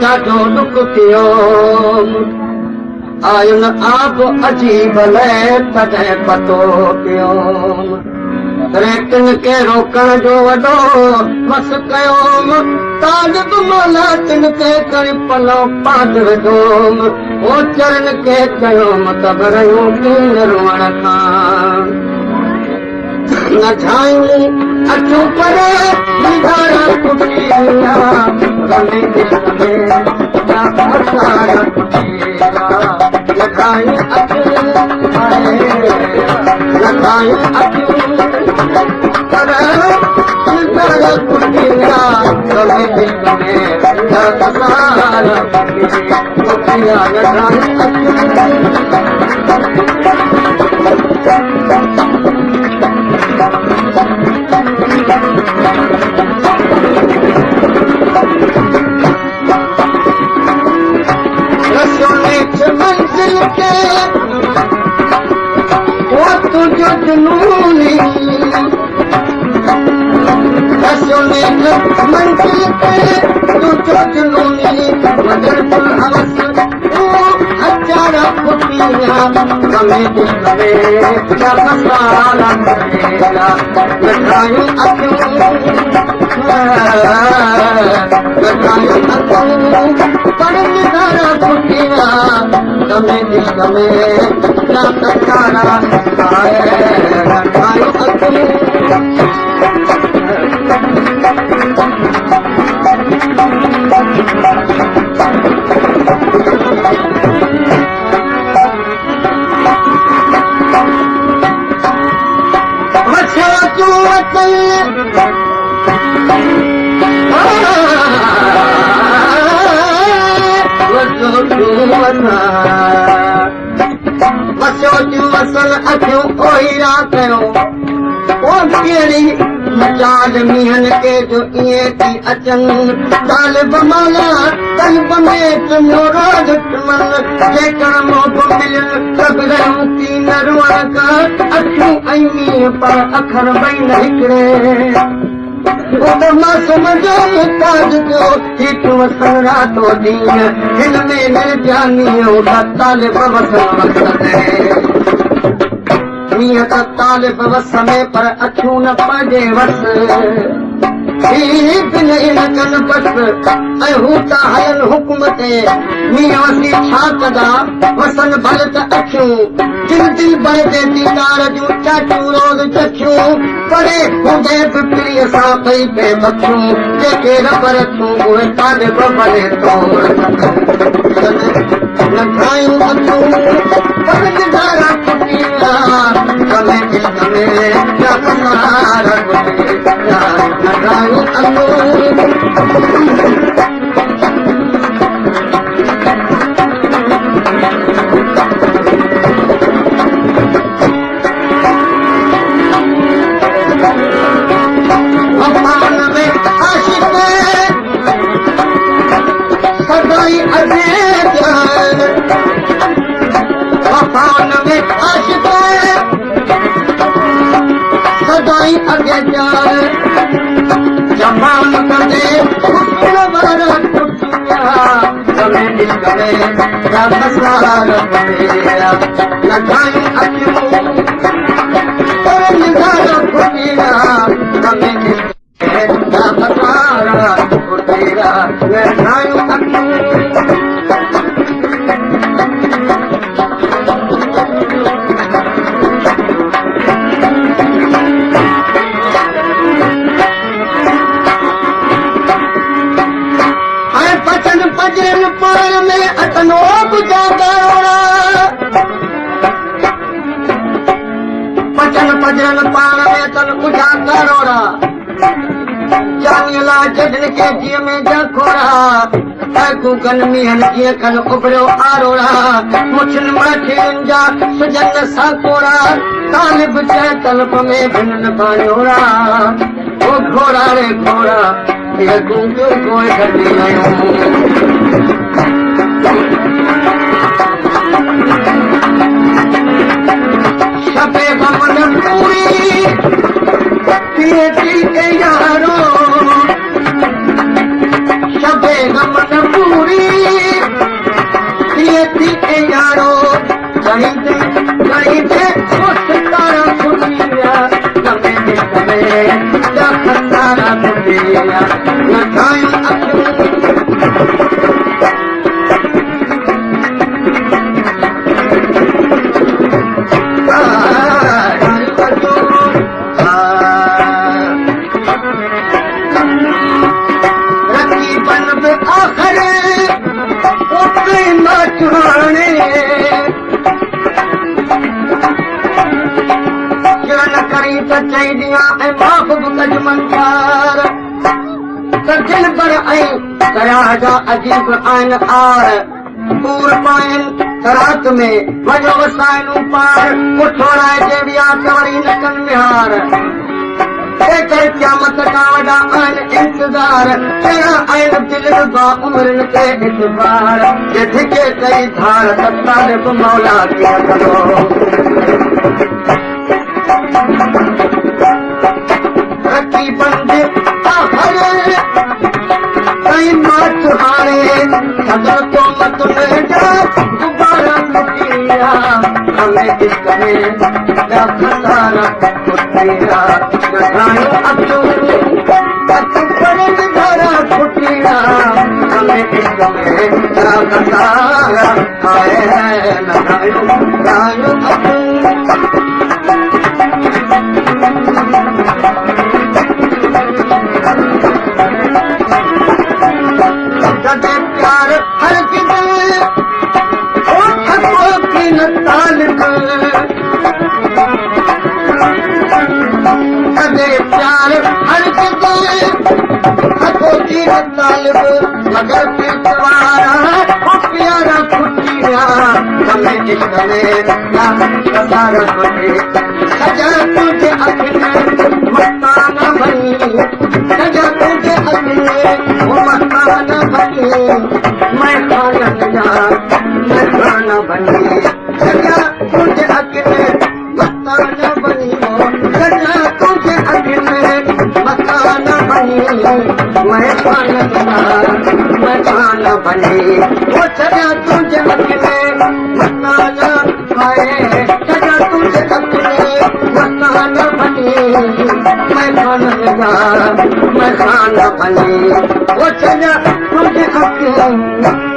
ॾाढो ॾुख थियो आयो न आप अजीब तॾहिं पतो पियो रेतिन खे रोकण जो वॾो मस कयो तालिब मौला तिन खे कर पलो पाद विधो ओ चरन खे चयो तब रहियो कीन रुअण खां न छायूं अचूं पर निधारा टुटी विया रमे दिल में असारा टुटी विया लॻायूं अचूं लॻायूं अचूं पर निधारा टुटी विया रमे दिल में असारा टुटी विया लॻायूं अचूं मंजिल के वो तुझो जुनूनी मंजिल के तुझो जुनूनी मगर तुम हवस हजारा खुशियां हमें दिल में क्या मसाला करेगा लगायूं अखियों लगायूं अखियों पर निधारा खुशियां हमें दिल में क्या मसाला लगायूं अखियों चाल मीहन के जो इएं थी अचनि तालिब मौला तलब में तुंहिंजो दुश्मन जेकर मौक़ो मिलियो सभु रहियूं थी न रुअण खां अखियूं ऐं मींहं पर अखर ॿई न हिकिड़े मासूम जो मुताज जो हिकु वसन रातो ॾींहुं हिन में निर्जानी तालिब वसन वक़्त मींहं त तालिब वस में पर अखियूं न पइजे वस इन कन बस ऐं हू त हलनि हुकुम ते मींहं वसी छा कंदा वसन भल त अखियूं दिल दिल भरजे दीदार जूं चाचूं रोज़ चखियूं परे हूंदे बि पीड़ीअ सां पई पे बखियूं जेके रब रखूं उहे तालिब भले तोड़ न खायूं अखियूं पर निधारा टुटी विया कमे दिल में क्या मसारा टुटी विया लगायूं अखियूं अॻे जमान कंदे लगायूं अखियूं लगायूं अखियूं पजन पाण में तन कुझा करोड़ा जानीला जडन के जीअ में जखोड़ा कूकन मीहन जीअं कन उभरियो आरोड़ा मुछन माठियुनि जा सुजन साकोड़ा तालिब चए तलब में भिनन बाणोड़ा ओ घोड़ा रे घोड़ा ये गूंगे कोई गड्डी आयो शबे गमन पूरी पिए थी के यारो शबे गम न पूरी थिए थी के यारो घणी थे तारा खुटिया गमे में गमे तारा खुटिया न ठायूं अखियूं अजीब आहिनि आर पूर पाइनि राति में वञो वसाइनूं पार पुठोराए जे विया त वरी न कनि विहार करे क़यामत खां वॾा आहिनि इंतज़ार कहिड़ा आहिनि दिल रुबा उमिरिन खे इतबार जे धिके कई धार त तालिब मौला कीअं कंदो रखी बंद अगर तो मत में जा दोबारा लुटिया हमें इसमें क्या खसारा फुटिया नहायो अक्सर पड़े धारा फुटिया हमें इसमें क्या खसारा आए हैं नहायो मगर प्यारा खुटिया हमें सजा तुझे अखिले मस्ताना बनी सजा तुझे अखिले वो मस्ताना बनी मैं खाना बनी सजा तुझे अखिले मस्ताना बनी सजा तुझे अखिले मस्ताना बनी मैं खाना बनी वो सजा तुझे अखिले मस्ताना आए सजा तुझे अखिले मस्ताना बनी मैं खाना बनी वो सजा तुझे अखिले